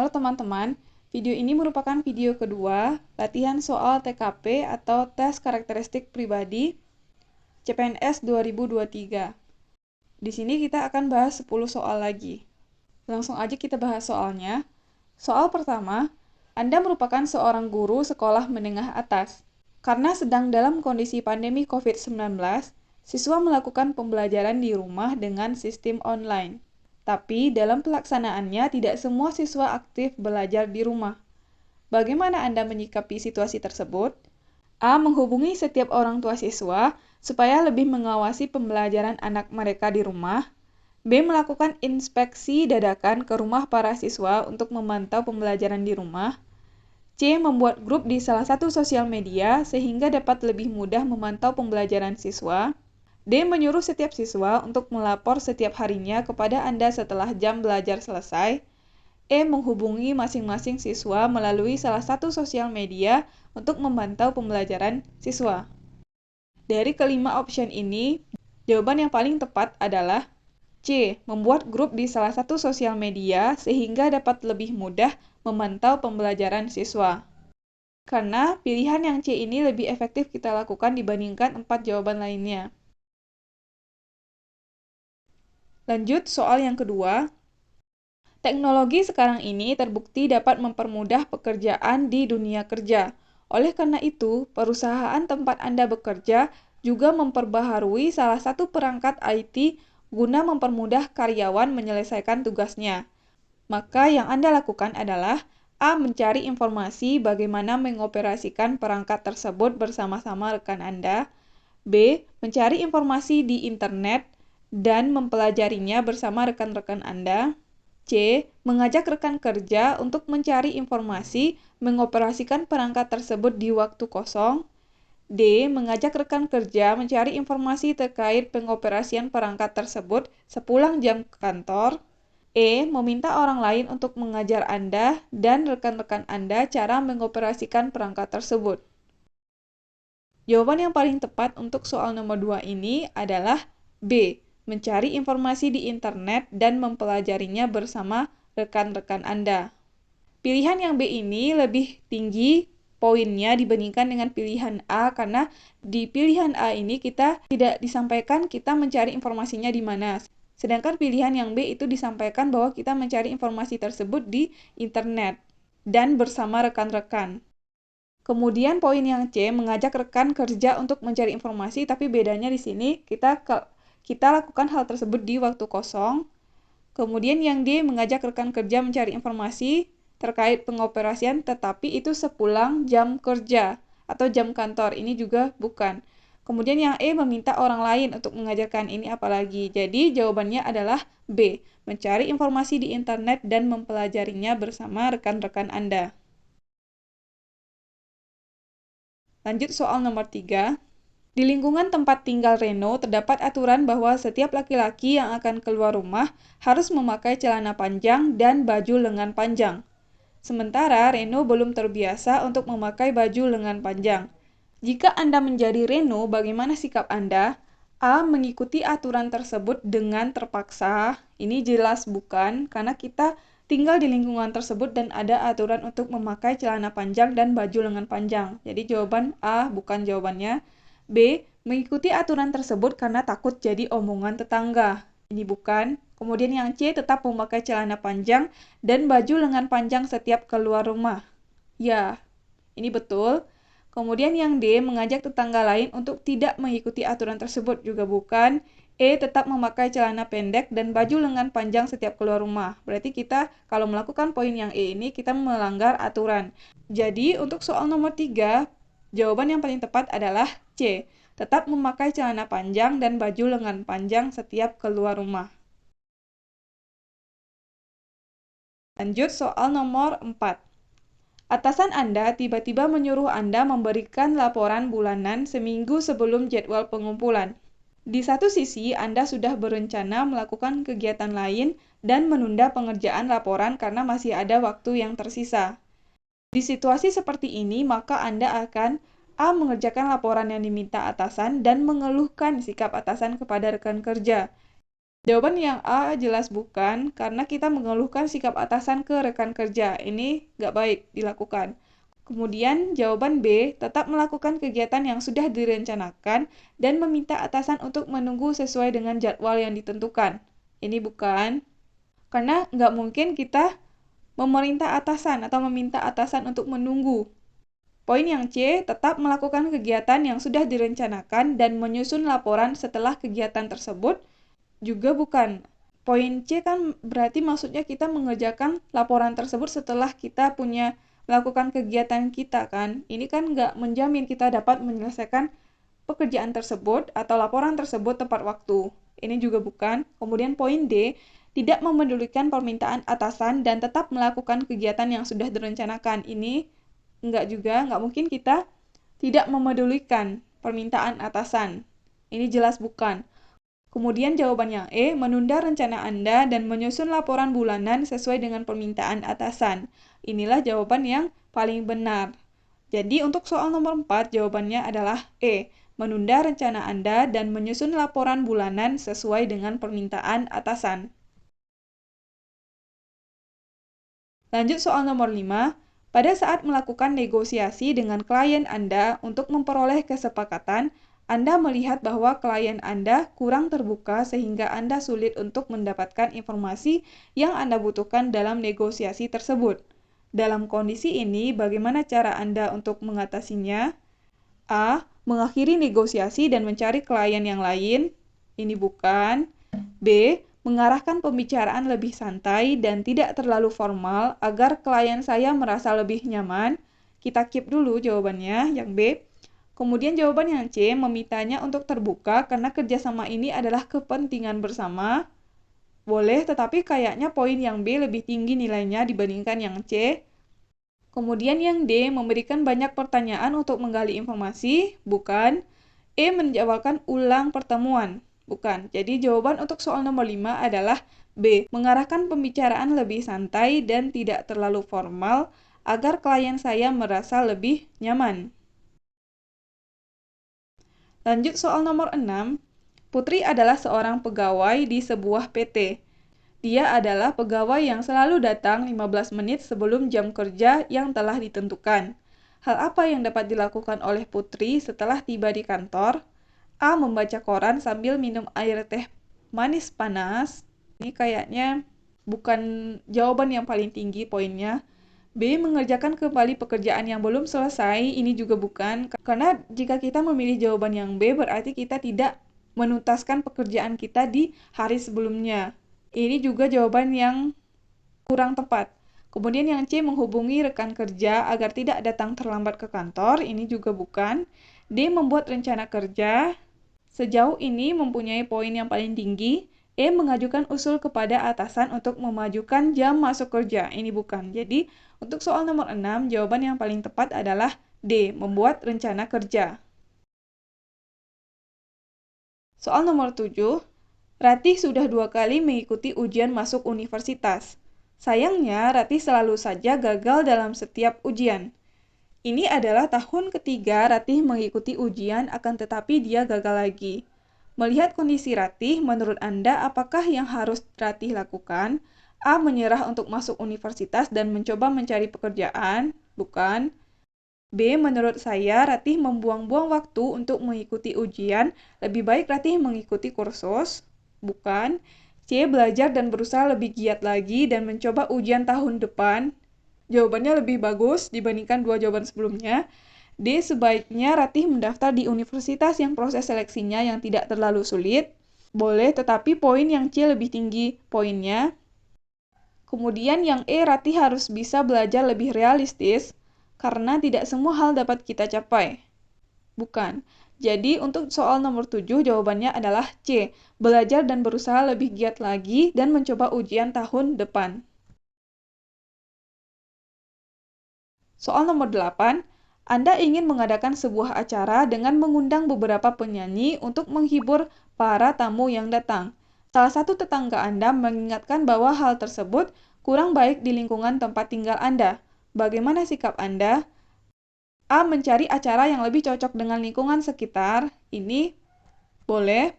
Halo teman-teman, video ini merupakan video kedua latihan soal TKP atau Tes Karakteristik Pribadi CPNS 2023. Di sini kita akan bahas 10 soal lagi. Langsung aja kita bahas soalnya. Soal pertama, Anda merupakan seorang guru sekolah menengah atas. Karena sedang dalam kondisi pandemi COVID-19, siswa melakukan pembelajaran di rumah dengan sistem online. Tapi dalam pelaksanaannya tidak semua siswa aktif belajar di rumah. Bagaimana Anda menyikapi situasi tersebut? A. Menghubungi setiap orang tua siswa supaya lebih mengawasi pembelajaran anak mereka di rumah. B. Melakukan inspeksi dadakan ke rumah para siswa untuk memantau pembelajaran di rumah. C. Membuat grup di salah satu sosial media sehingga dapat lebih mudah memantau pembelajaran siswa. D. Menyuruh setiap siswa untuk melapor setiap harinya kepada Anda setelah jam belajar selesai. E. Menghubungi masing-masing siswa melalui salah satu sosial media untuk memantau pembelajaran siswa. Dari kelima option ini, jawaban yang paling tepat adalah C. Membuat grup di salah satu sosial media sehingga dapat lebih mudah memantau pembelajaran siswa. Karena pilihan yang C ini lebih efektif kita lakukan dibandingkan 4 jawaban lainnya. Lanjut soal yang kedua. Teknologi sekarang ini terbukti dapat mempermudah pekerjaan di dunia kerja. Oleh karena itu, perusahaan tempat Anda bekerja juga memperbaharui salah satu perangkat IT guna mempermudah karyawan menyelesaikan tugasnya. Maka yang Anda lakukan adalah A. Mencari informasi bagaimana mengoperasikan perangkat tersebut bersama-sama rekan Anda. B. Mencari informasi di internet dan mempelajarinya bersama rekan-rekan Anda. C. Mengajak rekan kerja untuk mencari informasi mengoperasikan perangkat tersebut di waktu kosong. D. Mengajak rekan kerja mencari informasi terkait pengoperasian perangkat tersebut sepulang jam kantor. E. Meminta orang lain untuk mengajar Anda dan rekan-rekan Anda cara mengoperasikan perangkat tersebut. Jawaban yang paling tepat untuk soal nomor 2 ini adalah B. Mencari informasi di internet dan mempelajarinya bersama rekan-rekan Anda. Pilihan yang B ini lebih tinggi poinnya dibandingkan dengan pilihan A karena di pilihan A ini kita tidak disampaikan kita mencari informasinya di mana. Sedangkan pilihan yang B itu disampaikan bahwa kita mencari informasi tersebut di internet dan bersama rekan-rekan. Kemudian poin yang C mengajak rekan kerja untuk mencari informasi, tapi bedanya di sini kita lakukan hal tersebut di waktu kosong. Kemudian yang D mengajak rekan kerja mencari informasi terkait pengoperasian, tetapi itu sepulang jam kerja atau jam kantor. Ini juga bukan. Kemudian yang E meminta orang lain untuk mengajarkan, ini apalagi. Jadi jawabannya adalah B, mencari informasi di internet dan mempelajarinya bersama rekan-rekan Anda. Lanjut soal nomor 3. Di lingkungan tempat tinggal Reno, terdapat aturan bahwa setiap laki-laki yang akan keluar rumah harus memakai celana panjang dan baju lengan panjang. Sementara Reno belum terbiasa untuk memakai baju lengan panjang. Jika Anda menjadi Reno, bagaimana sikap Anda? A. Mengikuti aturan tersebut dengan terpaksa. Ini jelas bukan, karena kita tinggal di lingkungan tersebut dan ada aturan untuk memakai celana panjang dan baju lengan panjang. Jadi jawaban A bukan jawabannya. B. Mengikuti aturan tersebut karena takut jadi omongan tetangga. Ini bukan. Kemudian yang C, tetap memakai celana panjang dan baju lengan panjang setiap keluar rumah. Ya, ini betul. Kemudian yang D, mengajak tetangga lain untuk tidak mengikuti aturan tersebut, juga bukan. E, tetap memakai celana pendek dan baju lengan panjang setiap keluar rumah. Berarti kita kalau melakukan poin yang E ini, kita melanggar aturan. Jadi untuk soal nomor 3, jawaban yang paling tepat adalah C. Tetap memakai celana panjang dan baju lengan panjang setiap keluar rumah. Lanjut soal nomor 4. Atasan Anda tiba-tiba menyuruh Anda memberikan laporan bulanan seminggu sebelum jadwal pengumpulan. Di satu sisi, Anda sudah berencana melakukan kegiatan lain dan menunda pengerjaan laporan karena masih ada waktu yang tersisa. Di situasi seperti ini, maka Anda akan A. Mengerjakan laporan yang diminta atasan dan mengeluhkan sikap atasan kepada rekan kerja. Jawaban yang A jelas bukan, karena kita mengeluhkan sikap atasan ke rekan kerja. Ini nggak baik dilakukan. Kemudian jawaban B, tetap melakukan kegiatan yang sudah direncanakan dan meminta atasan untuk menunggu sesuai dengan jadwal yang ditentukan. Ini bukan, karena nggak mungkin kita memerintah atasan atau meminta atasan untuk menunggu. Poin yang C, tetap melakukan kegiatan yang sudah direncanakan dan menyusun laporan setelah kegiatan tersebut, juga bukan. Poin C kan berarti maksudnya kita mengerjakan laporan tersebut setelah kita melakukan kegiatan kita kan. Ini kan nggak menjamin kita dapat menyelesaikan pekerjaan tersebut atau laporan tersebut tepat waktu. Ini juga bukan. Kemudian poin D, tidak memedulikan permintaan atasan dan tetap melakukan kegiatan yang sudah direncanakan. Ini nggak mungkin kita tidak memedulikan permintaan atasan. Ini jelas bukan. Kemudian jawaban yang E, menunda rencana Anda dan menyusun laporan bulanan sesuai dengan permintaan atasan. Inilah jawaban yang paling benar. Jadi untuk soal nomor 4, jawabannya adalah E, menunda rencana Anda dan menyusun laporan bulanan sesuai dengan permintaan atasan. Lanjut soal nomor 5. Pada saat melakukan negosiasi dengan klien Anda untuk memperoleh kesepakatan, Anda melihat bahwa klien Anda kurang terbuka sehingga Anda sulit untuk mendapatkan informasi yang Anda butuhkan dalam negosiasi tersebut. Dalam kondisi ini, bagaimana cara Anda untuk mengatasinya? A. Mengakhiri negosiasi dan mencari klien yang lain. Ini bukan. B. Mengarahkan pembicaraan lebih santai dan tidak terlalu formal agar klien saya merasa lebih nyaman. Kita keep dulu jawabannya, yang B. Kemudian jawaban yang C, memintanya untuk terbuka karena kerjasama ini adalah kepentingan bersama. Boleh, tetapi kayaknya poin yang B lebih tinggi nilainya dibandingkan yang C. Kemudian yang D, memberikan banyak pertanyaan untuk menggali informasi. Bukan. E, menjawabkan ulang pertemuan. Bukan. Jadi jawaban untuk soal nomor 5 adalah B, mengarahkan pembicaraan lebih santai dan tidak terlalu formal agar klien saya merasa lebih nyaman. Lanjut soal nomor 6. Putri adalah seorang pegawai di sebuah PT. Dia adalah pegawai yang selalu datang 15 menit sebelum jam kerja yang telah ditentukan. Hal apa yang dapat dilakukan oleh Putri setelah tiba di kantor? A. Membaca koran sambil minum air teh manis panas. Ini kayaknya bukan jawaban yang paling tinggi poinnya. B. Mengerjakan kembali pekerjaan yang belum selesai. Ini juga bukan. Karena jika kita memilih jawaban yang B, berarti kita tidak menuntaskan pekerjaan kita di hari sebelumnya. Ini juga jawaban yang kurang tepat. Kemudian yang C, menghubungi rekan kerja agar tidak datang terlambat ke kantor. Ini juga bukan. D. Membuat rencana kerja. Sejauh ini mempunyai poin yang paling tinggi. E. Mengajukan usul kepada atasan untuk memajukan jam masuk kerja. Ini bukan. Jadi, untuk soal nomor 6, jawaban yang paling tepat adalah D. Membuat rencana kerja. Soal nomor 7, Ratih sudah 2 kali mengikuti ujian masuk universitas. Sayangnya, Ratih selalu saja gagal dalam setiap ujian. Ini adalah tahun ketiga Ratih mengikuti ujian, akan tetapi dia gagal lagi. Melihat kondisi Ratih, menurut Anda apakah yang harus Ratih lakukan? A. Menyerah untuk masuk universitas dan mencoba mencari pekerjaan? Bukan. B. Menurut saya, Ratih membuang-buang waktu untuk mengikuti ujian. Lebih baik Ratih mengikuti kursus? Bukan. C. Belajar dan berusaha lebih giat lagi dan mencoba ujian tahun depan? Jawabannya lebih bagus dibandingkan dua jawaban sebelumnya. D. Sebaiknya Ratih mendaftar di universitas yang proses seleksinya yang tidak terlalu sulit. Boleh, tetapi poin yang C lebih tinggi poinnya. Kemudian yang E, Ratih harus bisa belajar lebih realistis, karena tidak semua hal dapat kita capai. Bukan. Jadi untuk soal nomor 7 jawabannya adalah C. Belajar dan berusaha lebih giat lagi dan mencoba ujian tahun depan. Soal nomor 8, Anda ingin mengadakan sebuah acara dengan mengundang beberapa penyanyi untuk menghibur para tamu yang datang. Salah satu tetangga Anda mengingatkan bahwa hal tersebut kurang baik di lingkungan tempat tinggal Anda. Bagaimana sikap Anda? A. Mencari acara yang lebih cocok dengan lingkungan sekitar. Ini boleh.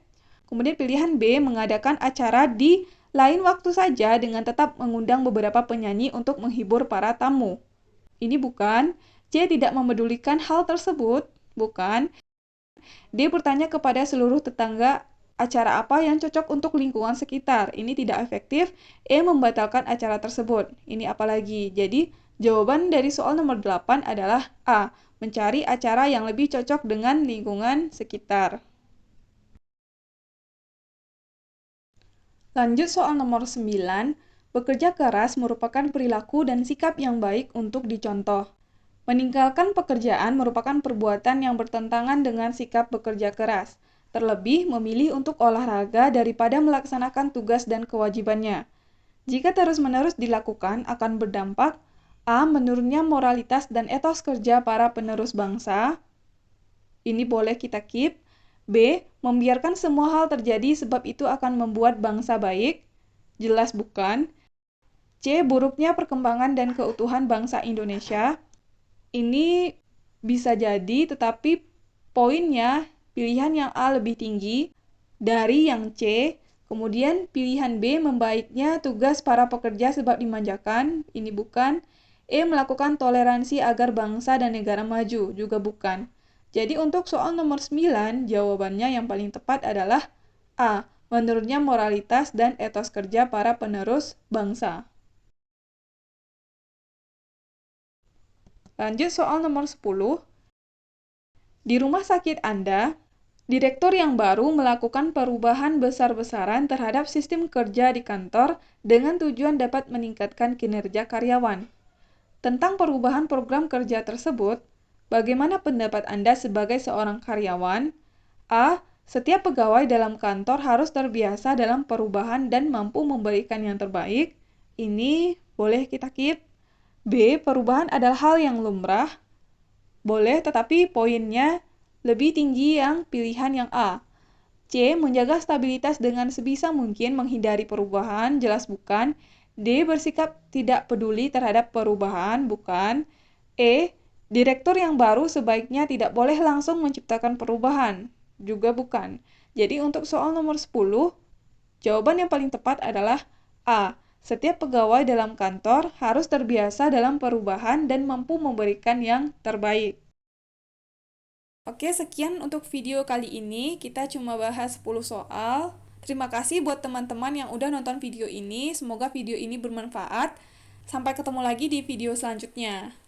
Kemudian pilihan B, mengadakan acara di lain waktu saja dengan tetap mengundang beberapa penyanyi untuk menghibur para tamu. Ini bukan. C, tidak memedulikan hal tersebut. Bukan. D, bertanya kepada seluruh tetangga acara apa yang cocok untuk lingkungan sekitar. Ini tidak efektif. E, membatalkan acara tersebut. Ini apalagi. Jadi, jawaban dari soal nomor 8 adalah A, mencari acara yang lebih cocok dengan lingkungan sekitar. Lanjut soal nomor 9, bekerja keras merupakan perilaku dan sikap yang baik untuk dicontoh. Meninggalkan pekerjaan merupakan perbuatan yang bertentangan dengan sikap bekerja keras, terlebih memilih untuk olahraga daripada melaksanakan tugas dan kewajibannya. Jika terus-menerus dilakukan, akan berdampak A. Menurunnya moralitas dan etos kerja para penerus bangsa. Ini boleh kita keep. B. Membiarkan semua hal terjadi sebab itu akan membuat bangsa baik. Jelas bukan. C. Buruknya perkembangan dan keutuhan bangsa Indonesia. Ini bisa jadi, tetapi poinnya pilihan yang A lebih tinggi dari yang C. Kemudian pilihan B, membaiknya tugas para pekerja sebab dimanjakan. Ini bukan. E, melakukan toleransi agar bangsa dan negara maju. Juga bukan. Jadi untuk soal nomor 9, jawabannya yang paling tepat adalah A, menurunnya moralitas dan etos kerja para penerus bangsa. Lanjut soal nomor 10. Di rumah sakit Anda, direktur yang baru melakukan perubahan besar-besaran terhadap sistem kerja di kantor dengan tujuan dapat meningkatkan kinerja karyawan. Tentang perubahan program kerja tersebut, bagaimana pendapat Anda sebagai seorang karyawan? A. Setiap pegawai dalam kantor harus terbiasa dalam perubahan dan mampu memberikan yang terbaik. Ini boleh kita keep. B. Perubahan adalah hal yang lumrah. Boleh, tetapi poinnya lebih tinggi yang pilihan yang A. C. Menjaga stabilitas dengan sebisa mungkin menghindari perubahan. Jelas bukan. D. Bersikap tidak peduli terhadap perubahan. Bukan. E. Direktur yang baru sebaiknya tidak boleh langsung menciptakan perubahan. Juga bukan. Jadi untuk soal nomor 10, jawaban yang paling tepat adalah A. Setiap pegawai dalam kantor harus terbiasa dalam perubahan dan mampu memberikan yang terbaik. Oke, sekian untuk video kali ini. Kita cuma bahas 10 soal. Terima kasih buat teman-teman yang udah nonton video ini. Semoga video ini bermanfaat. Sampai ketemu lagi di video selanjutnya.